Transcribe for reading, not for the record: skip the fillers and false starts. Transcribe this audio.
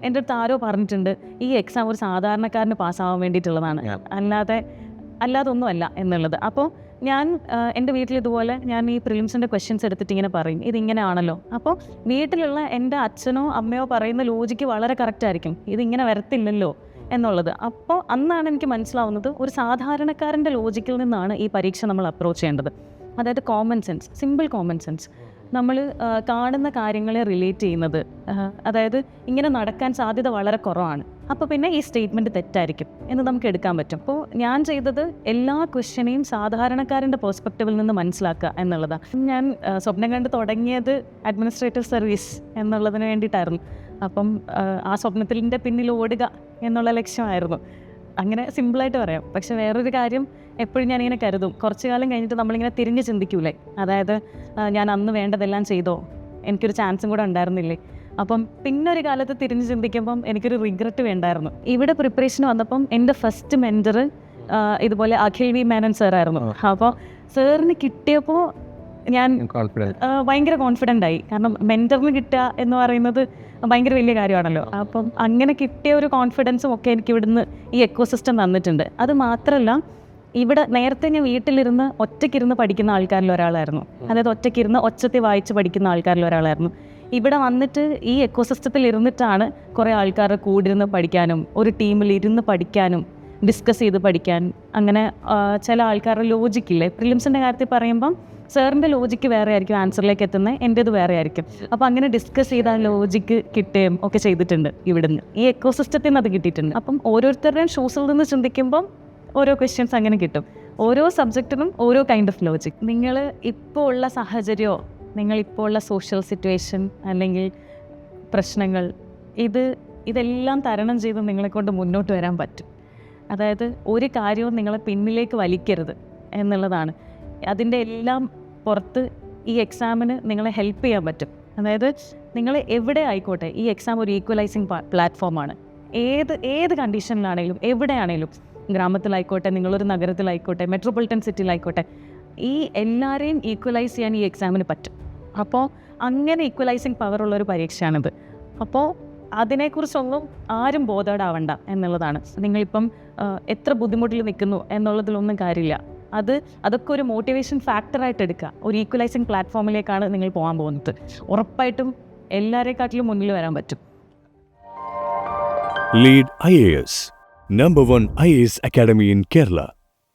എൻ്റെ അടുത്ത് ആരോ പറഞ്ഞിട്ടുണ്ട് ഈ എക്സാം ഒരു സാധാരണക്കാരന് പാസ്സാവാൻ വേണ്ടിയിട്ടുള്ളതാണ്, അല്ലാതെ ഒന്നുമല്ല എന്നുള്ളത്. അപ്പോൾ ഞാൻ എൻ്റെ വീട്ടിൽ ഇതുപോലെ ഞാൻ ഈ പ്രിലിംസിൻ്റെ ക്വസ്റ്റ്യൻസ് എടുത്തിട്ട് ഇങ്ങനെ പറയും, ഇതിങ്ങനെ ആണല്ലോ. അപ്പോൾ വീട്ടിലുള്ള എൻ്റെ അച്ഛനോ അമ്മയോ പറയുന്ന ലോജിക്ക് വളരെ കറക്റ്റായിരിക്കും, ഇതിങ്ങനെ വരത്തില്ലല്ലോ എന്നുള്ളത്. അപ്പോൾ അന്നാണ് എനിക്ക് മനസ്സിലാവുന്നത് ഒരു സാധാരണക്കാരൻ്റെ ലോജിക്കിൽ നിന്നാണ് ഈ പരീക്ഷ നമ്മൾ അപ്രോച്ച് ചെയ്യേണ്ടത്. അതായത് common sense, simple common sense. നമ്മൾ കാണുന്ന കാര്യങ്ങളെ റിലേറ്റ് ചെയ്യുന്നത്, അതായത് ഇങ്ങനെ നടക്കാൻ സാധ്യത വളരെ കുറവാണ്, അപ്പോൾ പിന്നെ ഈ സ്റ്റേറ്റ്മെൻറ്റ് തെറ്റായിരിക്കും എന്ന് നമുക്ക് എടുക്കാൻ പറ്റും. അപ്പോൾ ഞാൻ ചെയ്തത് എല്ലാ ക്വസ്റ്റ്യനെയും സാധാരണക്കാരൻ്റെ പെർസ്പെക്റ്റീവിൽ നിന്ന് മനസ്സിലാക്കുക എന്നുള്ളതാണ്. ഞാൻ സ്വപ്നം കണ്ട് തുടങ്ങിയത് അഡ്മിനിസ്ട്രേറ്റീവ് സർവീസ് എന്നുള്ളതിന് വേണ്ടിയിട്ടായിരുന്നു. അപ്പം ആ സ്വപ്നത്തിൻ്റെ പിന്നിൽ ഓടുക എന്നുള്ള ലക്ഷ്യമായിരുന്നു. അങ്ങനെ സിമ്പിളായിട്ട് പറയാം. പക്ഷെ വേറൊരു കാര്യം എപ്പോഴും ഞാനിങ്ങനെ കരുതും, കുറച്ച് കാലം കഴിഞ്ഞിട്ട് നമ്മളിങ്ങനെ തിരിഞ്ഞ് ചിന്തിക്കൂലേ, അതായത് ഞാൻ അന്ന് വേണ്ടതെല്ലാം ചെയ്തോ, എനിക്കൊരു ചാൻസും കൂടെ ഉണ്ടായിരുന്നില്ലേ. അപ്പം പിന്നൊരു കാലത്ത് തിരിഞ്ഞ് ചിന്തിക്കുമ്പം എനിക്കൊരു റിഗ്രറ്റ് വേണ്ടായിരുന്നു. ഇവിടെ പ്രിപ്പറേഷൻ വന്നപ്പം എൻ്റെ ഫസ്റ്റ് മെൻറ്റർ ഇതുപോലെ അഖിൽ വി മേനൻ സാറായിരുന്നു. അപ്പോൾ സാറിന് കിട്ടിയപ്പോൾ ഞാൻ ഭയങ്കര കോൺഫിഡൻ്റ് ആയി. കാരണം മെൻറ്ററിന് കിട്ടുക എന്ന് പറയുന്നത് ഭയങ്കര വലിയ കാര്യമാണല്ലോ. അപ്പം അങ്ങനെ കിട്ടിയ ഒരു കോൺഫിഡൻസും ഒക്കെ എനിക്ക് ഇവിടുന്ന് ഈ എക്കോസിസ്റ്റം തന്നിട്ടുണ്ട്. അത് മാത്രമല്ല, ഇവിടെ നേരത്തെ ഞാൻ വീട്ടിലിരുന്ന് ഒറ്റയ്ക്കിരുന്ന് പഠിക്കുന്ന ആൾക്കാരിൽ ഒരാളായിരുന്നു. അതായത് ഒറ്റയ്ക്കിരുന്ന് ഒച്ചത്തിൽ വായിച്ച് പഠിക്കുന്ന ആൾക്കാരിൽ ഒരാളായിരുന്നു. ഇവിടെ വന്നിട്ട് ഈ എക്കോസിസ്റ്റത്തിൽ ഇരുന്നിട്ടാണ് കുറേ ആൾക്കാരുടെ കൂടെ ഇരുന്ന് പഠിക്കാനും ഒരു ടീമിൽ ഇരുന്ന് പഠിക്കാനും ഡിസ്കസ് ചെയ്ത് പഠിക്കാൻ. അങ്ങനെ ചില ആൾക്കാരുടെ ലോജിക്കില്ലേ, പ്രിലിംസിൻ്റെ കാര്യത്തിൽ പറയുമ്പം സാറിൻ്റെ ലോജിക്ക് വേറെ ആയിരിക്കും ആൻസറിലേക്ക് എത്തുന്നത്, എൻ്റേത് വേറെ ആയിരിക്കും. അപ്പോൾ അങ്ങനെ ഡിസ്കസ് ചെയ്ത് ആ ലോജിക്ക് കിട്ടുകയും ഒക്കെ ചെയ്തിട്ടുണ്ട് ഇവിടുന്ന്. ഈ എക്കോസിസ്റ്റത്തിൽ നിന്ന് അത് കിട്ടിയിട്ടുണ്ട്. അപ്പം ഓരോരുത്തരുടെയും ഷൂസിൽ നിന്ന് ചിന്തിക്കുമ്പം ഓരോ ക്വസ്റ്റ്യൻസ് അങ്ങനെ കിട്ടും. ഓരോ സബ്ജക്റ്റിനും ഓരോ കൈൻഡ് ഓഫ് ലോജിക്. നിങ്ങൾ ഇപ്പോൾ ഉള്ള സാഹചര്യമോ നിങ്ങളിപ്പോൾ ഉള്ള സോഷ്യൽ സിറ്റുവേഷൻ അല്ലെങ്കിൽ പ്രശ്നങ്ങൾ, ഇതെല്ലാം തരണം ചെയ്ത് നിങ്ങളെക്കൊണ്ട് മുന്നോട്ട് വരാൻ പറ്റും. അതായത് ഒരു കാര്യവും നിങ്ങളെ പിന്നിലേക്ക് വലിക്കരുത് എന്നുള്ളതാണ്. അതിൻ്റെ എല്ലാം പുറത്ത് ഈ എക്സാമിന് നിങ്ങളെ ഹെൽപ്പ് ചെയ്യാൻ പറ്റും. അതായത് നിങ്ങൾ എവിടെ ആയിക്കോട്ടെ, ഈ എക്സാം ഒരു ഈക്വലൈസിങ് പ്ലാറ്റ്ഫോമാണ്. ഏത് കണ്ടീഷനിലാണെങ്കിലും എവിടെയാണെങ്കിലും, ഗ്രാമത്തിലായിക്കോട്ടെ, നിങ്ങളൊരു നഗരത്തിലായിക്കോട്ടെ, മെട്രോപൊളിറ്റൻ സിറ്റിയിലായിക്കോട്ടെ, ഈ എല്ലാവരെയും ഈക്വലൈസ് ചെയ്യാൻ ഈ എക്സാമിന് പറ്റും. അപ്പോൾ അങ്ങനെ ഈക്വലൈസിങ് പവറുള്ളൊരു പരീക്ഷയാണിത്. അപ്പോൾ അതിനെക്കുറിച്ചൊന്നും ആരും ബോധേഡാവണ്ട എന്നുള്ളതാണ്. നിങ്ങളിപ്പം എത്ര ബുദ്ധിമുട്ടിൽ നിൽക്കുന്നു എന്നുള്ളതിലൊന്നും കാര്യമില്ല. അതൊക്കെ ഒരു മോട്ടിവേഷൻ ഫാക്ടറായിട്ട് എടുക്കുക. ഒരു ഈക്വലൈസിങ് പ്ലാറ്റ്ഫോമിലേക്കാണ് നിങ്ങൾ പോകാൻ പോകുന്നത്. ഉറപ്പായിട്ടും എല്ലാവരെക്കാട്ടിലും മുന്നിൽ വരാൻ പറ്റും. Lead IAS, #1 IAS Academy in Kerala.